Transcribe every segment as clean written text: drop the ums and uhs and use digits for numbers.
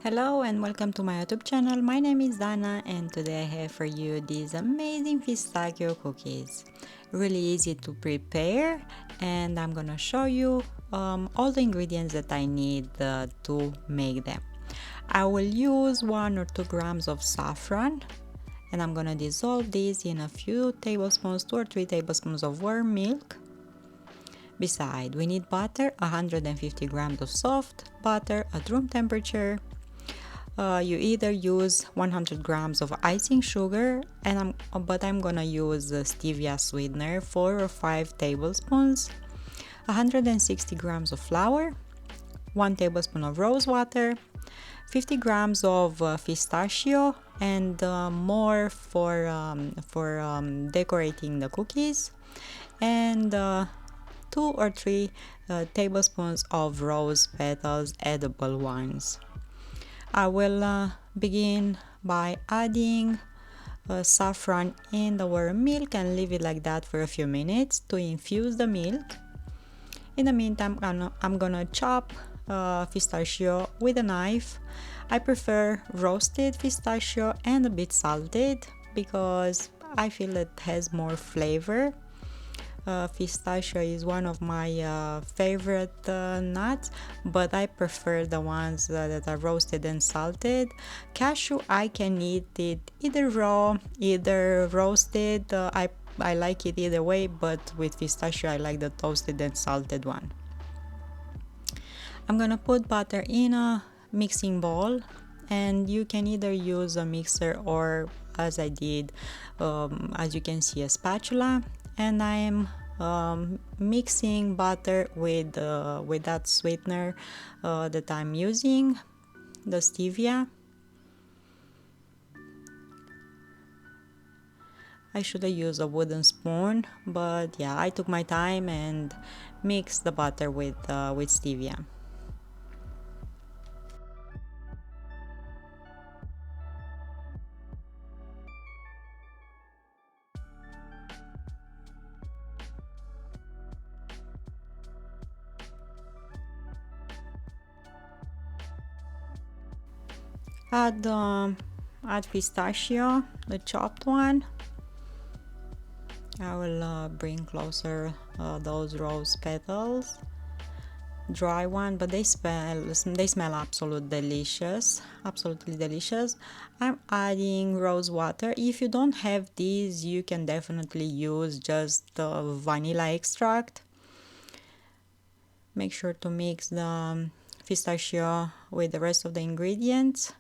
Hello and welcome to my YouTube channel. My name is Dana and today I have for you these amazing pistachio cookies. Really easy to prepare and I'm gonna show you all the ingredients that I need to make them. I will use 1 or 2 grams of saffron and I'm gonna dissolve this in a few tablespoons, 2 or 3 tablespoons of warm milk. Beside, we need butter, 150 grams of soft butter at room temperature. You either use 100 grams of icing sugar, but I'm gonna use stevia sweetener, 4 or 5 tablespoons, 160 grams of flour, 1 tablespoon of rose water, 50 grams of pistachio, and more for decorating the cookies, and 2 or 3 tablespoons of rose petals, edible ones. I will begin by adding saffron in the warm milk and leave it like that for a few minutes to infuse the milk. In the meantime, I'm gonna chop pistachio with a knife. I prefer roasted pistachio and a bit salted because I feel it has more flavor. Pistachio is one of my favorite nuts, but I prefer the ones that are roasted and salted. Cashew, I can eat it either raw, either roasted. I like it either way, but with pistachio I like the toasted and salted one. I'm gonna put butter in a mixing bowl, and you can either use a mixer or, as I did, as you can see, a spatula. And I'm mixing butter with that sweetener that I'm using, the stevia. I should have used a wooden spoon, but yeah, I took my time and mixed the butter with stevia. Add pistachio, the chopped one. I will bring closer those rose petals, dry one, but they smell absolutely delicious. I'm adding rose water. If you don't have these, you can definitely use just vanilla extract. Make sure to mix the pistachio with the rest of the ingredients.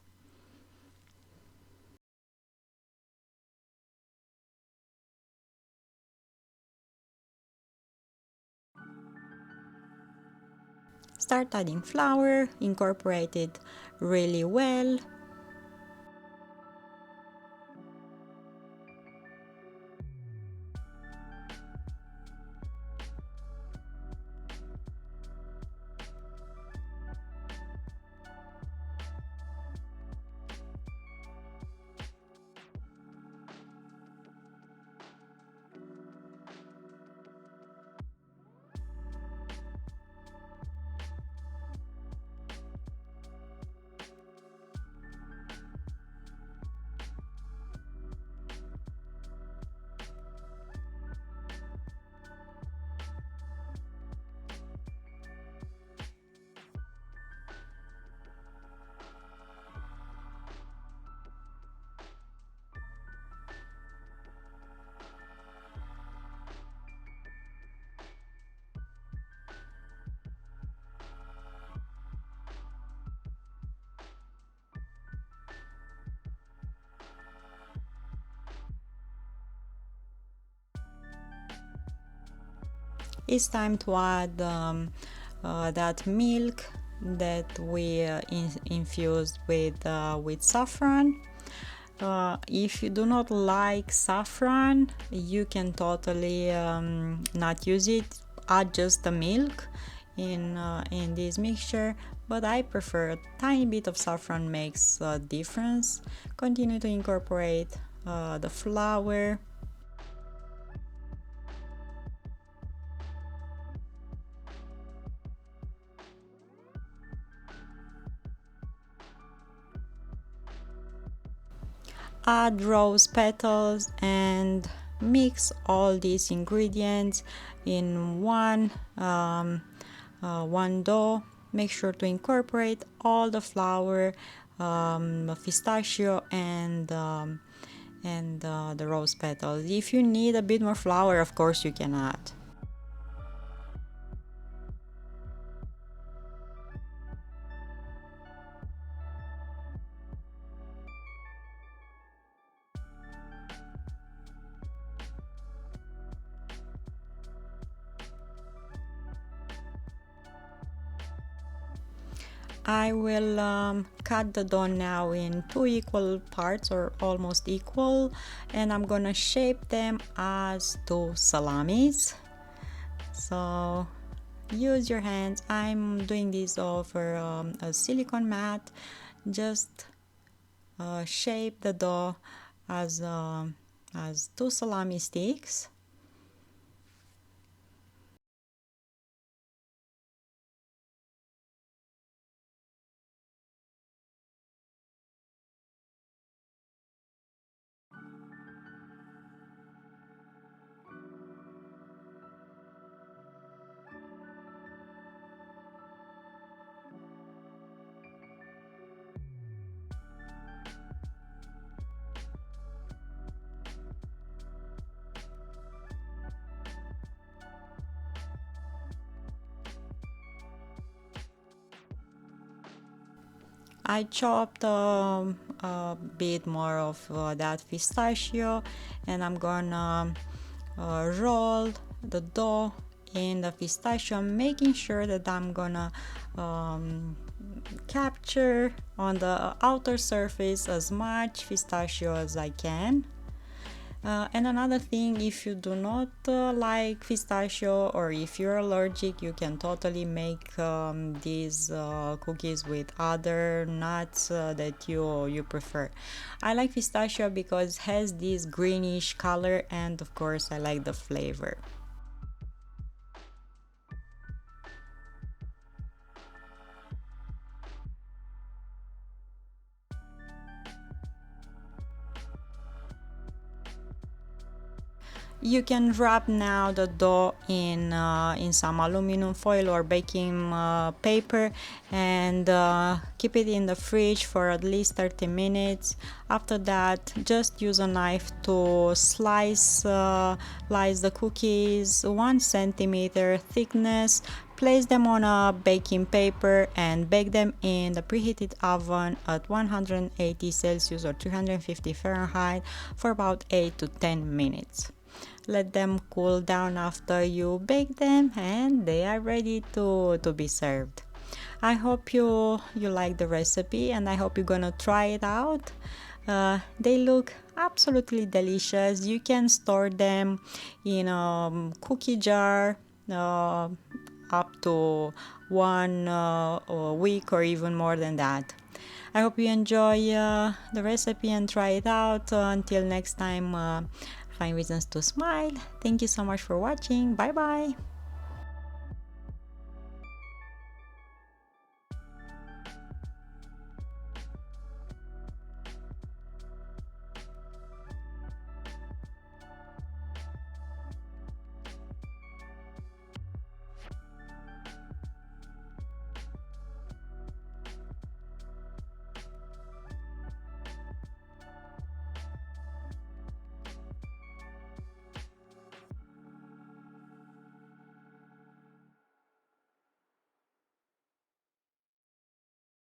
Start adding flour, incorporate it really well. It's time to add that milk that we infused with saffron. If you do not like saffron, you can totally not use it. Add just the milk in this mixture, but I prefer a tiny bit of saffron makes a difference. Continue to incorporate the flour. add rose petals and mix all these ingredients in one dough. Make sure to incorporate all the flour, pistachio, and the rose petals. If you need a bit more flour, of course you can add. I will cut the dough now in 2 equal parts or almost equal, and I'm gonna shape them as 2 salamis. So use your hands. I'm doing this over a silicone mat. Just shape the dough as 2 salami sticks. I chopped a bit more of that pistachio, and I'm gonna roll the dough in the pistachio, making sure that I'm gonna capture on the outer surface as much pistachio as I can. And another thing, if you do not like pistachio, or if you're allergic, you can totally make these cookies with other nuts that you prefer. I like pistachio because it has this greenish color, and of course I like the flavor. You can wrap now the dough in some aluminum foil or baking paper, and keep it in the fridge for at least 30 minutes. After that, just use a knife to slice the cookies 1 centimeter thickness. Place them on a baking paper and bake them in the preheated oven at 180 Celsius or 350 Fahrenheit for about 8 to 10 minutes. Let them cool down after you bake them, and they are ready to be served. I hope you like the recipe, and I hope you're gonna try it out. They look absolutely delicious. You can store them in a cookie jar up to 1 week or even more than that. I hope you enjoy the recipe and try it out. Until next time, find reasons to smile. Thank you so much for watching. Bye bye.